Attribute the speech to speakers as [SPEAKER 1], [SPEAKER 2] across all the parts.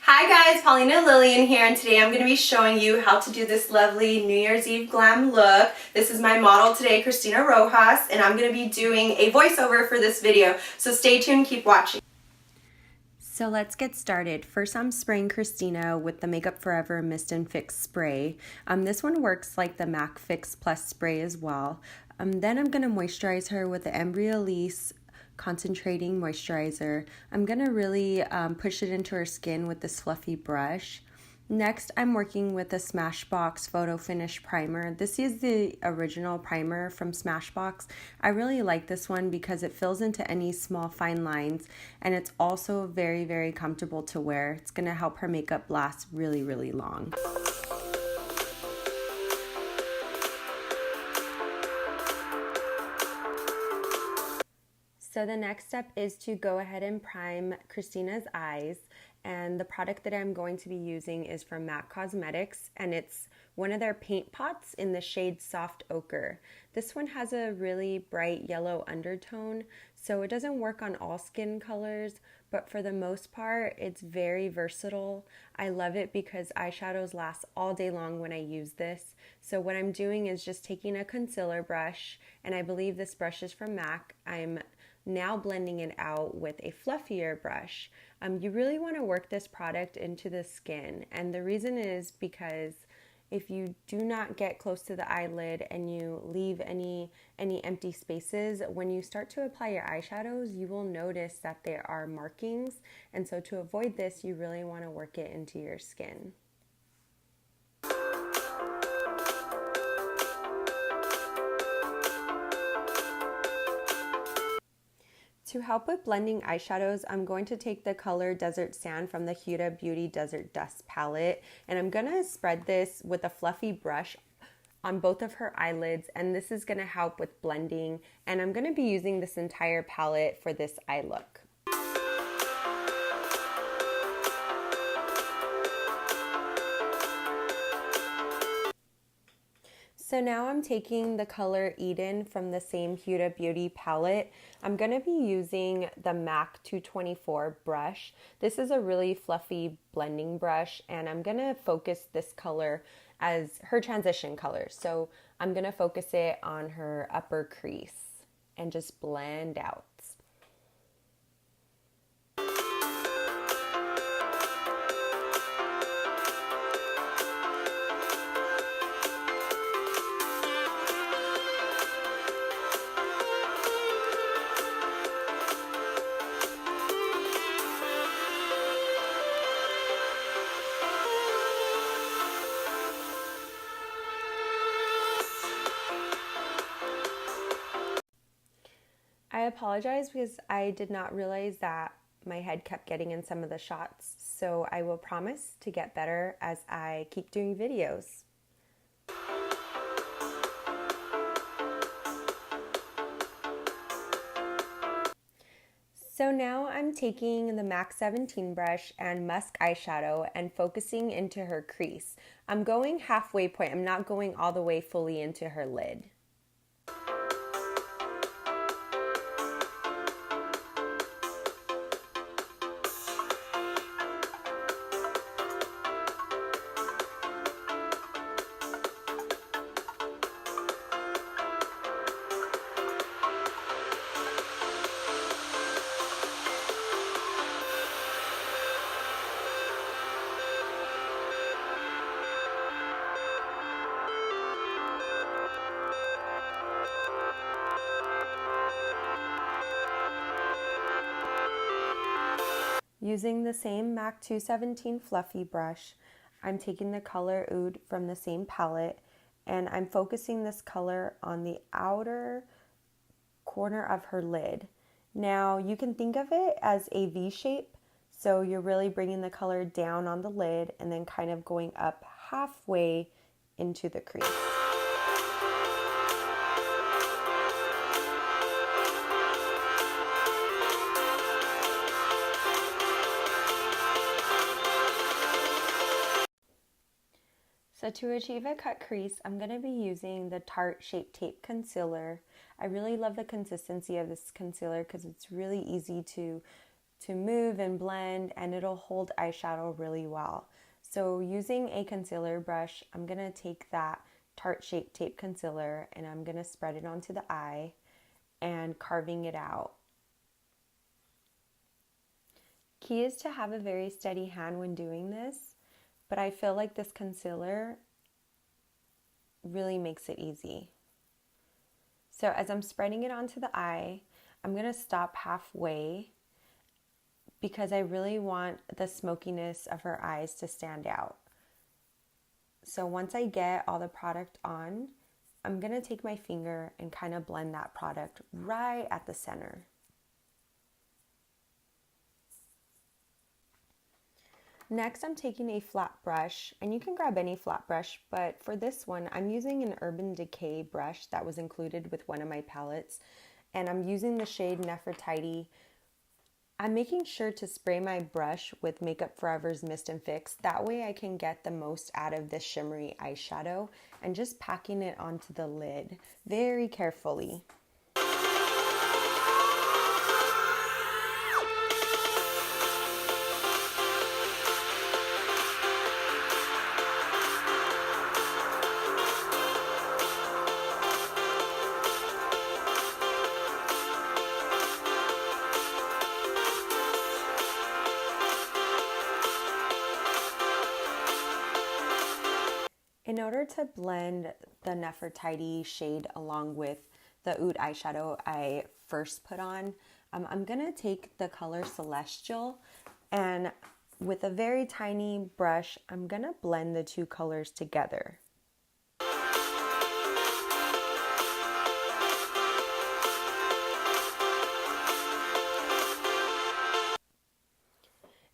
[SPEAKER 1] Hi guys, Paulina Lillian here, and today I'm going to be showing you how to do this lovely New Year's Eve glam look. This is my model today, Christina Rojas, and I'm going to be doing a voiceover for this video, so stay tuned, keep watching. So let's get started. First, I'm spraying Christina with the Makeup Forever Mist and Fix spray. This one works like the MAC Fix Plus spray as well. Then I'm going to moisturize her with the Embryolisse Concentrating Moisturizer. I'm going to really push it into her skin with this fluffy brush. Next, I'm working with the Smashbox Photofinish primer. This is the original primer from Smashbox. I really like this one because it fills into any small fine lines, and it's also very, very comfortable to wear. It's going to help her makeup last really, really long. So the next step is to go ahead and prime Christina's eyes, and the product that I'm going to be using is from NYX Cosmetics, and it's one of their paint pots in the shade Soft Ochre. This one has a really bright yellow undertone, so it doesn't work on all skin colors, but for the most part, it's very versatile. I love it because eyeshadows last all day long when I use this. So what I'm doing is just taking a concealer brush, and I believe this brush is from MAC. I'm now blending it out with a fluffier brush. You really want to work this product into the skin, and the reason is because if you do not get close to the eyelid and you leave any empty spaces, when you start to apply your eyeshadows, you will notice that there are markings, and so to avoid this, you really want to work it into your skin. To help with blending eyeshadows, I'm going to take the color Desert Sand from the Huda Beauty Desert Dust palette, and I'm going to spread this with a fluffy brush on both of her eyelids, and this is going to help with blending, and I'm going to be using this entire palette for this eye look. So now I'm taking the color Eden from the same Huda Beauty palette. I'm going to be using the MAC 224 brush. This is a really fluffy blending brush, and I'm going to focus this color as her transition color. So I'm going to focus it on her upper crease and just blend out. I apologize because I did not realize that my head kept getting in some of the shots, so I will promise to get better as I keep doing videos. So now I'm taking the MAC 17 brush and Musk eyeshadow and focusing into her crease. I'm going halfway point, I'm not going all the way fully into her lid. Using the same MAC 217 fluffy brush, I'm taking the color Oud from the same palette, and I'm focusing this color on the outer corner of her lid. Now you can think of it as a V shape, so you're really bringing the color down on the lid and then kind of going up halfway into the crease. So to achieve a cut crease, I'm going to be using the Tarte Shape Tape Concealer. I really love the consistency of this concealer because it's really easy to to move and blend, and it'll hold eyeshadow really well. So using a concealer brush, I'm going to take that Tarte Shape Tape Concealer and I'm going to spread it onto the eye and carving it out. Key is to have a very steady hand when doing this, but I feel like this concealer really makes it easy. So as I'm spreading it onto the eye, I'm going to stop halfway because I really want the smokiness of her eyes to stand out. So once I get all the product on, I'm going to take my finger and kind of blend that product right at the center. Next, I'm taking a flat brush, and you can grab any flat brush, but for this one, I'm using an Urban Decay brush that was included with one of my palettes, and I'm using the shade Nefertiti. I'm making sure to spray my brush with Makeup Forever's Mist and Fix. That way I can get the most out of this shimmery eyeshadow, and just packing it onto the lid very carefully. In order to blend the Nefertiti shade along with the Oud eyeshadow I first put on, I'm going to take the color Celestial, and with a very tiny brush, I'm going to blend the two colors together.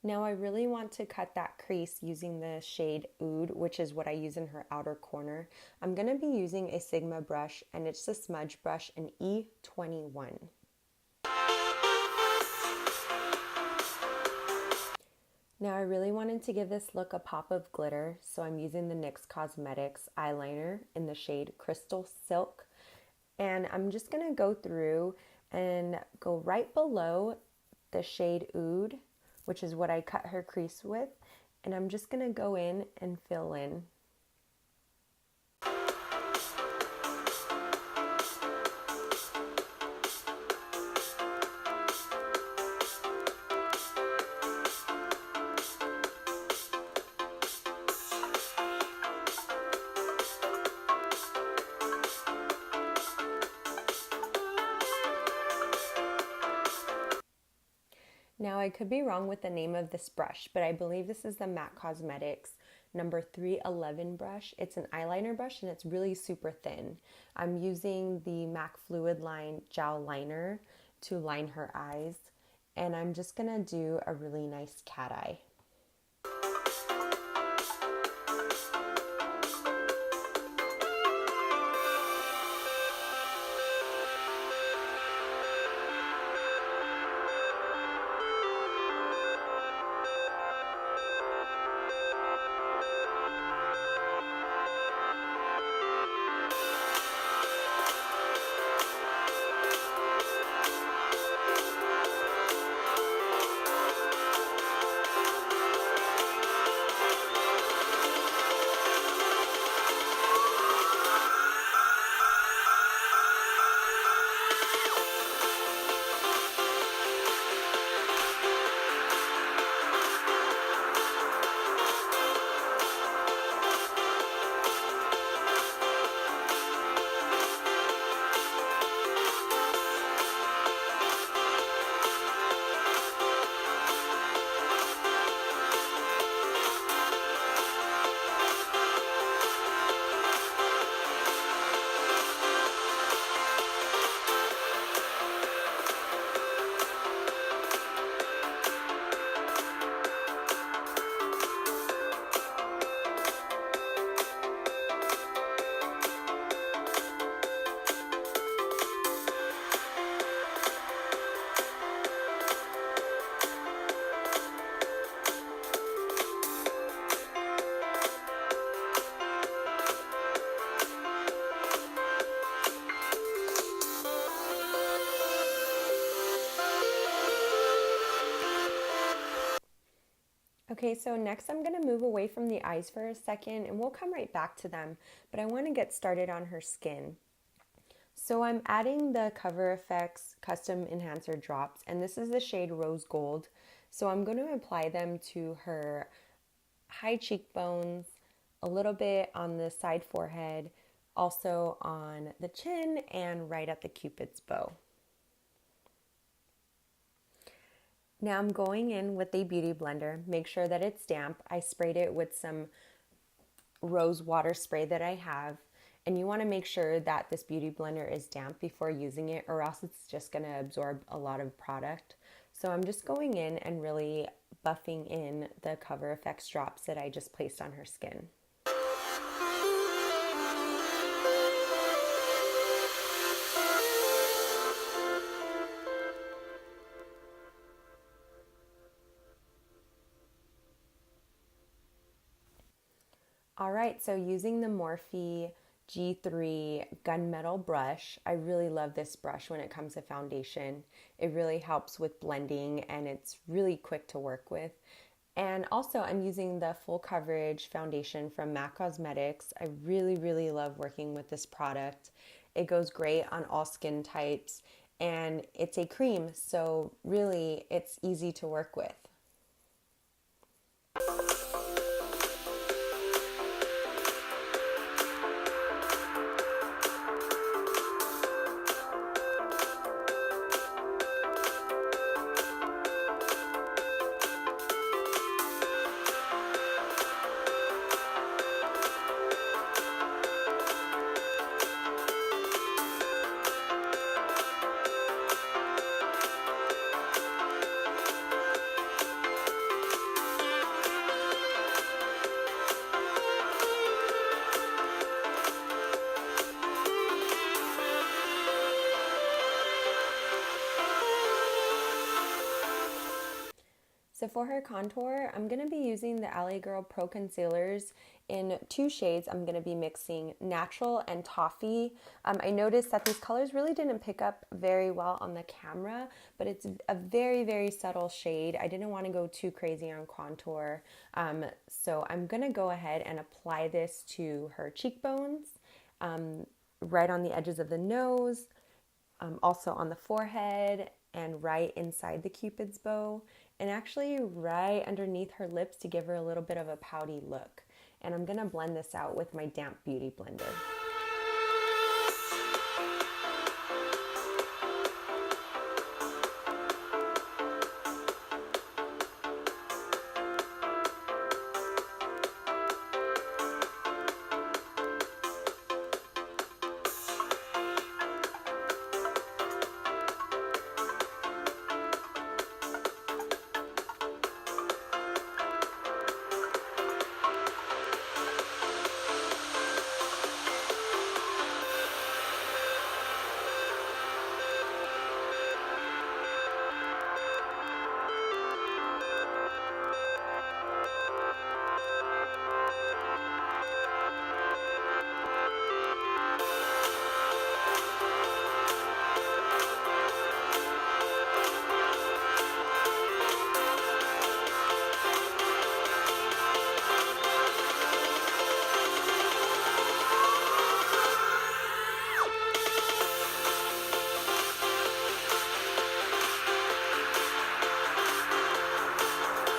[SPEAKER 1] Now I really want to cut that crease using the shade Oud, which is what I use in her outer corner. I'm going to be using a Sigma brush, and it's the smudge brush in E21. Now I really wanted to give this look a pop of glitter, so I'm using the NYX Cosmetics eyeliner in the shade Crystal Silk. And I'm just going to go through and go right below the shade Oud, which is what I cut her crease with, and I'm just going to go in and fill in. Now I could be wrong with the name of this brush, but I believe this is the MAC Cosmetics number 311 brush. It's an eyeliner brush and it's really super thin. I'm using the MAC Fluid Line Gel Liner to line her eyes, and I'm just gonna do a really nice cat eye. Okay, so next I'm going to move away from the eyes for a second and we'll come right back to them, but I want to get started on her skin. So I'm adding the Cover FX Custom Enhancer Drops, and this is the shade Rose Gold. So I'm going to apply them to her high cheekbones, a little bit on the side forehead, also on the chin, and right at the Cupid's bow. Now I'm going in with a beauty blender. Make sure that it's damp. I sprayed it with some rose water spray that I have. And you want to make sure that this beauty blender is damp before using it, or else it's just going to absorb a lot of product. So I'm just going in and really buffing in the Cover FX drops that I just placed on her skin. All right, so using the Morphe G3 gunmetal brush, I really love this brush when it comes to foundation. It really helps with blending and it's really quick to work with. And also I'm using the full coverage foundation from NYX Cosmetics. I really love working with this product. It goes great on all skin types and it's a cream, so really it's easy to work with. So for her contour, I'm going to be using the LA Girl Pro Concealers in two shades. I'm going to be mixing Natural and Toffee. I noticed that these colors really didn't pick up very well on the camera, but it's a very subtle shade. I didn't want to go too crazy on contour. So I'm going to go ahead and apply this to her cheekbones, right on the edges of the nose, also on the forehead, and right inside the Cupid's bow, and actually right underneath her lips to give her a little bit of a pouty look. And I'm gonna blend this out with my damp beauty blender.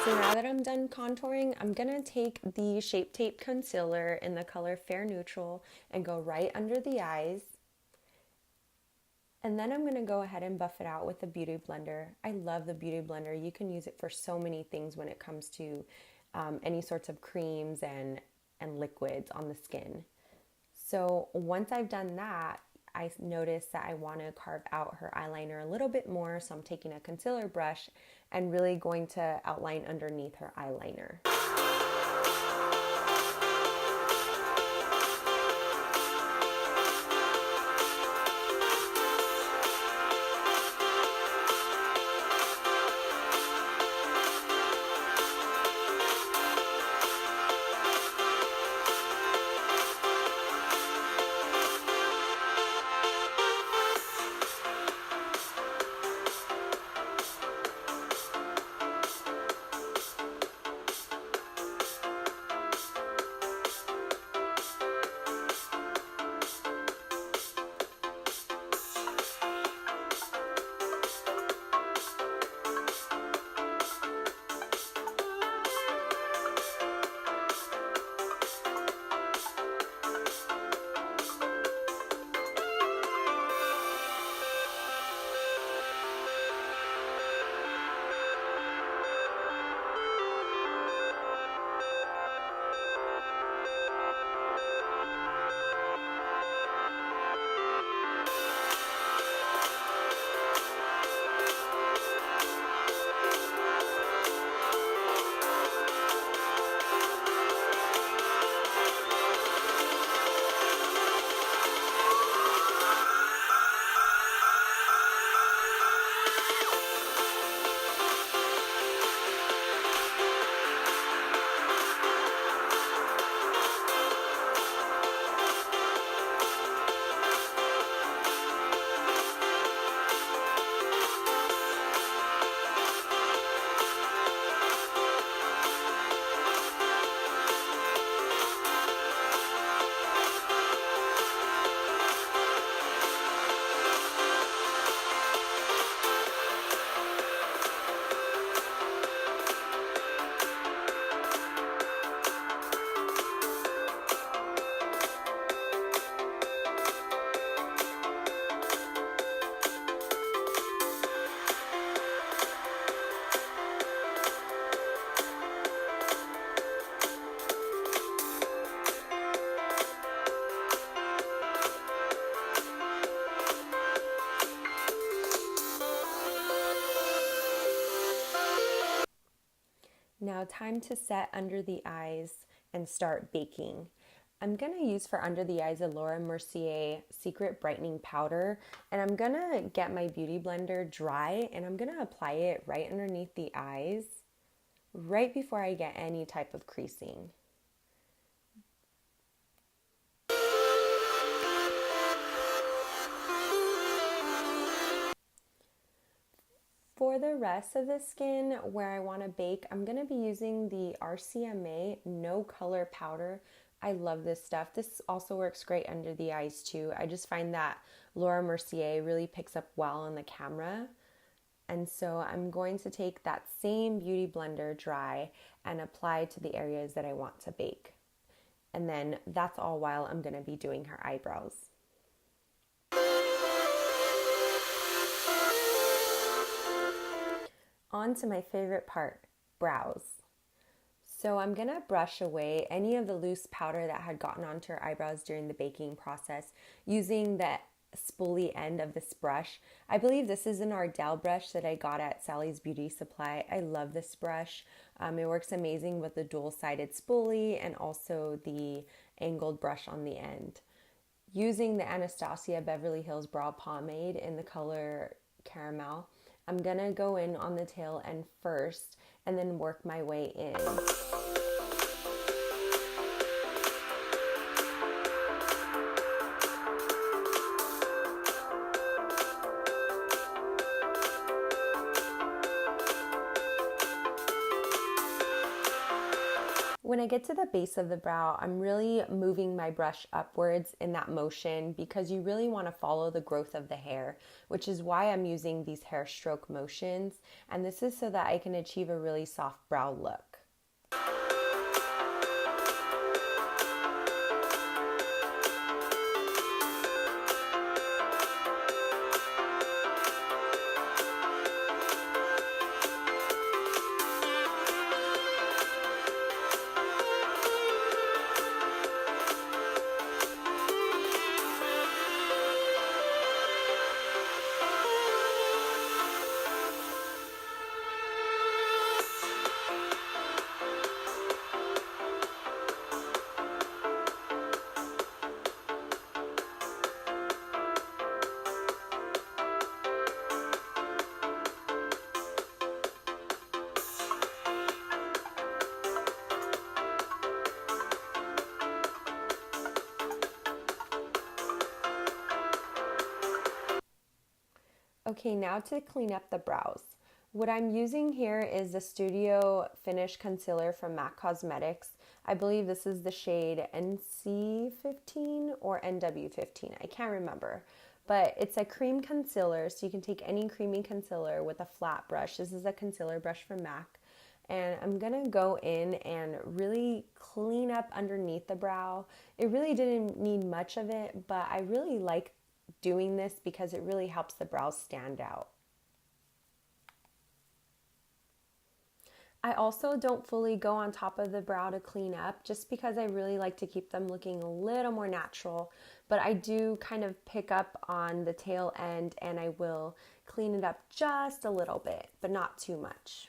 [SPEAKER 1] So now that I'm done contouring, I'm going to take the Shape Tape Concealer in the color Fair Neutral and go right under the eyes. And then I'm going to go ahead and buff it out with the Beauty Blender. I love the Beauty Blender. You can use it for so many things when it comes to any sorts of creams and liquids on the skin. So once I've done that, I noticed that I want to carve out her eyeliner a little bit more, so I'm taking a concealer brush and really going to outline underneath her eyeliner. Now time to set under the eyes and start baking. I'm going to use for under the eyes a Laura Mercier Secret Brightening Powder, and I'm going to get my beauty blender dry and I'm going to apply it right underneath the eyes right before I get any type of creasing. For the rest of the skin where I want to bake, I'm going to be using the RCMA No Color Powder. I love this stuff. This also works great under the eyes too. I just find that Laura Mercier really picks up well on the camera. And so I'm going to take that same beauty blender dry and apply to the areas that I want to bake. And then that's all while I'm going to be doing her eyebrows. On to my favorite part, brows. So I'm going to brush away any of the loose powder that had gotten onto her eyebrows during the baking process using the spoolie end of this brush. I believe this is an Ardell brush that I got at Sally's Beauty Supply. I love this brush. It works amazing with the dual-sided spoolie and also the angled brush on the end. Using the Anastasia Beverly Hills Brow Pomade in the color Caramel, I'm gonna go in on the tail end first and then work my way in. When I get to the base of the brow, I'm really moving my brush upwards in that motion because you really want to follow the growth of the hair, which is why I'm using these hair stroke motions. And this is so that I can achieve a really soft brow look. Okay, now to clean up the brows. What I'm using here is the Studio Finish Concealer from MAC Cosmetics. I believe this is the shade NC15 or NW15. I can't remember. But it's a cream concealer, so you can take any creamy concealer with a flat brush. This is a concealer brush from MAC. And I'm gonna go in and really clean up underneath the brow. It really didn't need much of it, but I really like doing this because it really helps the brows stand out. I also don't fully go on top of the brow to clean up just because I really like to keep them looking a little more natural, but I do kind of pick up on the tail end and I will clean it up just a little bit, but not too much.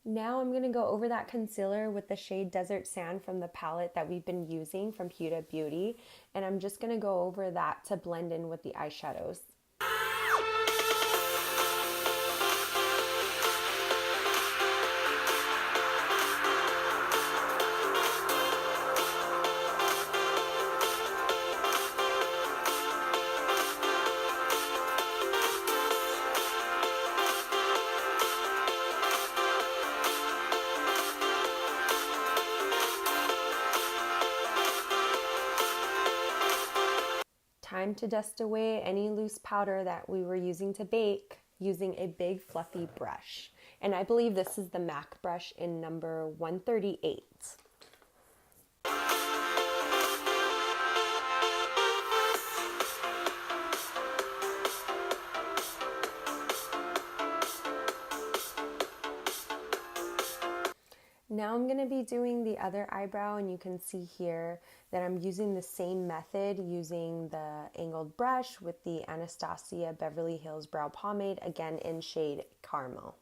[SPEAKER 1] Now I'm going to go over that concealer with the shade Desert Sand from the palette that we've been using from Huda Beauty, and I'm just going to go over that to blend in with the eyeshadows. Time to dust away any loose powder that we were using to bake using a big fluffy brush. And I believe this is the MAC brush in number 138. Now I'm going to be doing the other eyebrow, and you can see here that I'm using the same method, using the angled brush with the Anastasia Beverly Hills Brow Pomade, again in shade Caramel.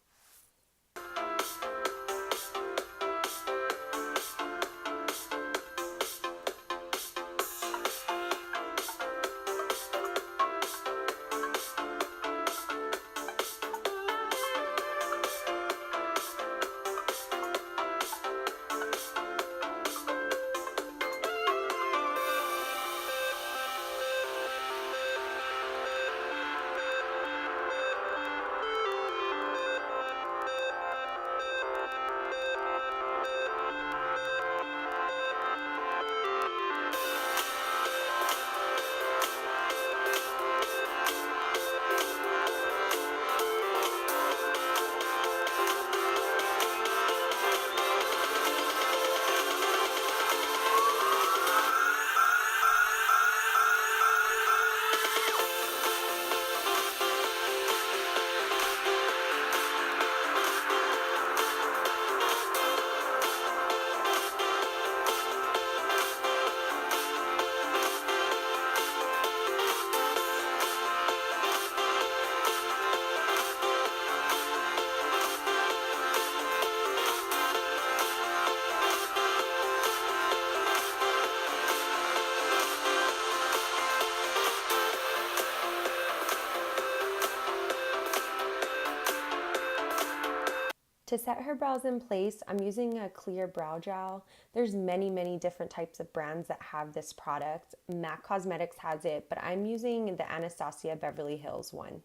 [SPEAKER 1] To set her brows in place, I'm using a clear brow gel. There's many different types of brands that have this product. MAC Cosmetics has it, but I'm using the Anastasia Beverly Hills one.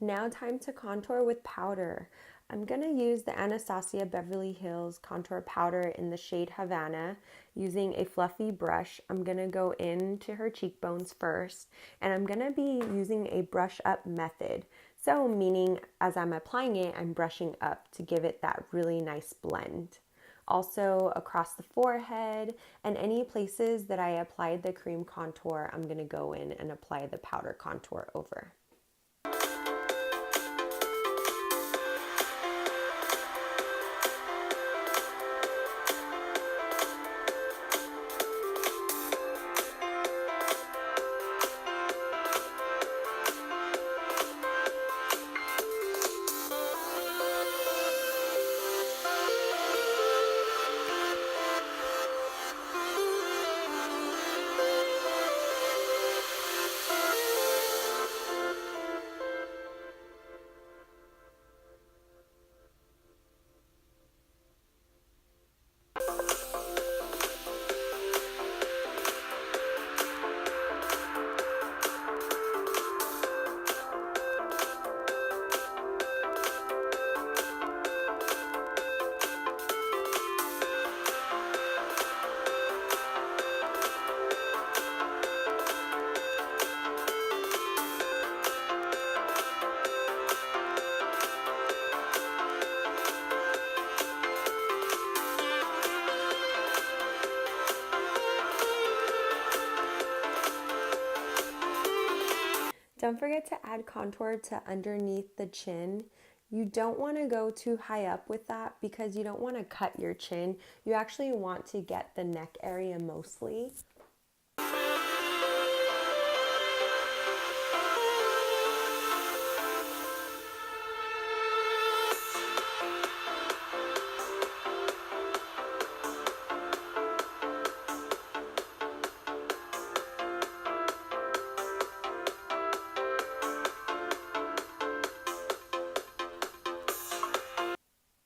[SPEAKER 1] Now time to contour with powder. I'm going to use the Anastasia Beverly Hills contour powder in the shade Havana using a fluffy brush. I'm going to go into her cheekbones first, and I'm going to be using a brush up method. So meaning as I'm applying it, I'm brushing up to give it that really nice blend. Also across the forehead and any places that I applied the cream contour, I'm going to go in and apply the powder contour over. Don't forget to add contour to underneath the chin. You don't want to go too high up with that because you don't want to cut your chin. You actually want to get the neck area mostly.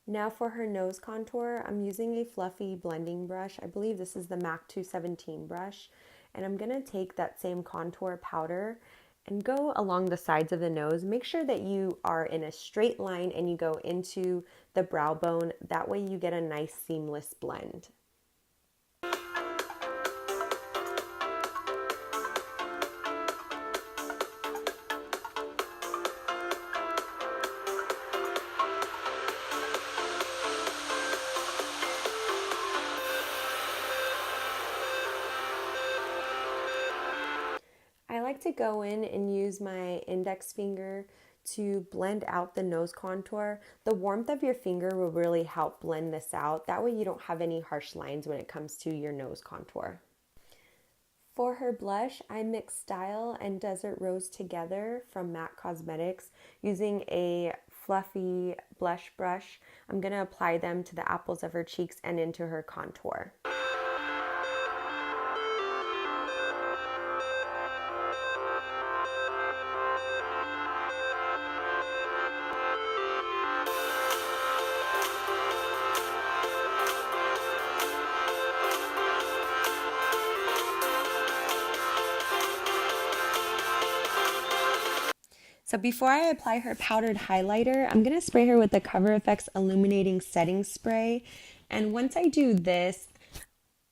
[SPEAKER 1] Now for her nose contour, I'm using a fluffy blending brush. I believe this is the MAC 217 brush. And I'm going to take that same contour powder and go along the sides of the nose. Make sure that you are in a straight line and you go into the brow bone. That way you get a nice seamless blend. I like to go in and use my index finger to blend out the nose contour. The warmth of your finger will really help blend this out. That way you don't have any harsh lines when it comes to your nose contour. For her blush, I mixed Style and Desert Rose together from NYX Cosmetics using a fluffy blush brush. I'm going to apply them to the apples of her cheeks and into her contour. So before I apply her powdered highlighter, I'm going to spray her with the Cover FX Illuminating Setting Spray. And once I do this,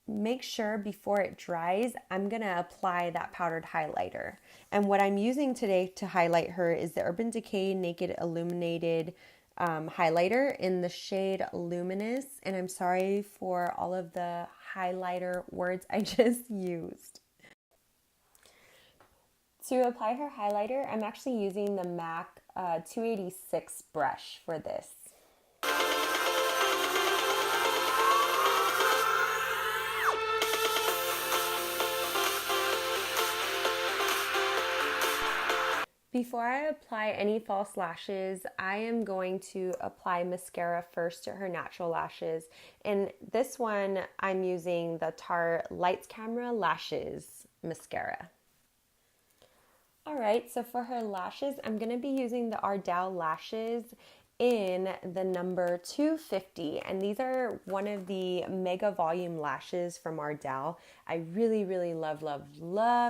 [SPEAKER 1] make sure before it dries, I'm going to apply that powdered highlighter. And what I'm using today to highlight her is the Urban Decay Naked Illuminated highlighter in the shade Luminous. And I'm sorry for all of the highlighter words I just used. To apply her highlighter, I'm actually using the MAC 286 brush for this. Before I apply any false lashes, I am going to apply mascara first to her natural lashes. And this one, I'm using the Tarte Lights Camera Lashes mascara. Alright, so for her lashes, I'm going to be using the Ardell Lashes in the number 250. And these are one of the mega volume lashes from Ardell. I really, really love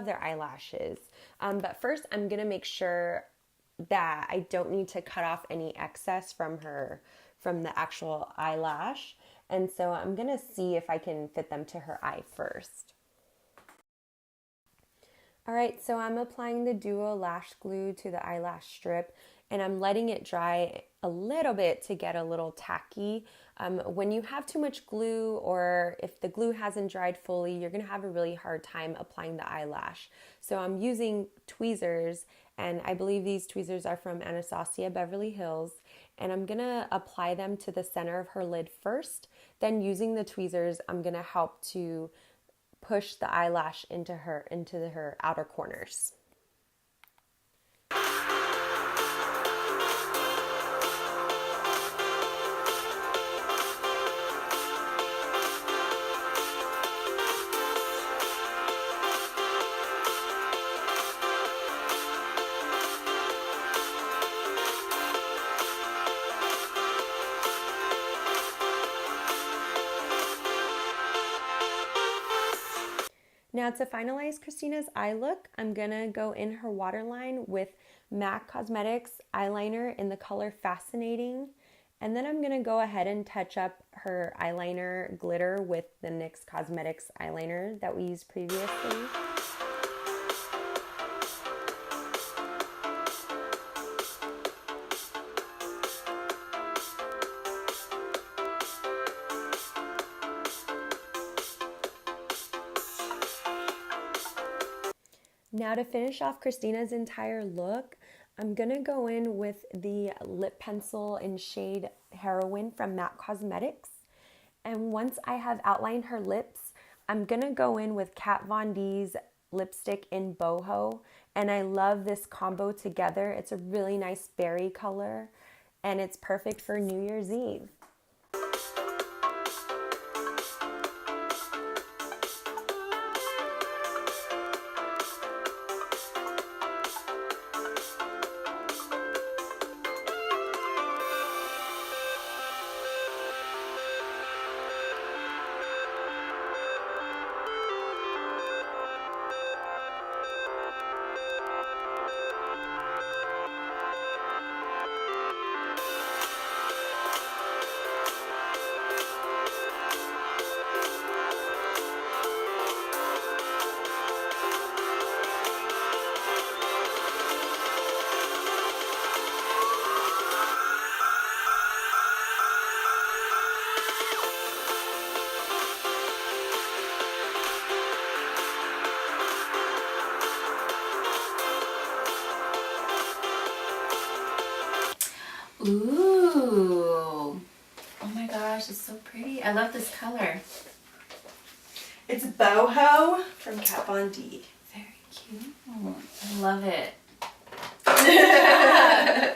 [SPEAKER 1] their eyelashes. But first, I'm going to make sure that I don't need to cut off any excess from the actual eyelash. And so I'm going to see if I can fit them to her eye first. Alright, so I'm applying the Duo Lash Glue to the eyelash strip and I'm letting it dry a little bit to get a little tacky. When you have too much glue or if the glue hasn't dried fully, you're going to have a really hard time applying the eyelash. So I'm using tweezers, and I believe these tweezers are from Anastasia, Beverly Hills, and I'm going to apply them to the center of her lid first. Then using the tweezers, I'm going to help to push the eyelash into her outer corners. Now to finalize Christina's eye look, I'm gonna go in her waterline with MAC Cosmetics eyeliner in the color Fascinating. And then I'm gonna go ahead and touch up her eyeliner glitter with the NYX Cosmetics eyeliner that we used previously. Now to finish off Christina's entire look, I'm going to go in with the lip pencil in shade Heroine from MAC Cosmetics. And once I have outlined her lips, I'm going to go in with Kat Von D's lipstick in Boho. And I love this combo together. It's a really nice berry color and it's perfect for New Year's Eve.
[SPEAKER 2] Ooh. Oh my gosh, it's so pretty. I love this color.
[SPEAKER 3] It's Boho from Kat Von D.
[SPEAKER 2] Very cute. I love it. I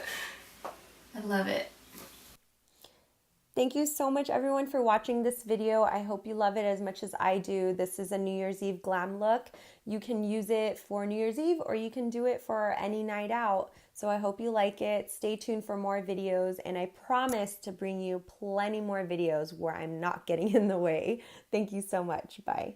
[SPEAKER 2] love it.
[SPEAKER 1] Thank you so much everyone for watching this video. I hope you love it as much as I do. This is a New Year's Eve glam look. You can use it for New Year's Eve or you can do it for any night out. So I hope you like it. Stay tuned for more videos and I promise to bring you plenty more videos where I'm not getting in the way. Thank you so much. Bye.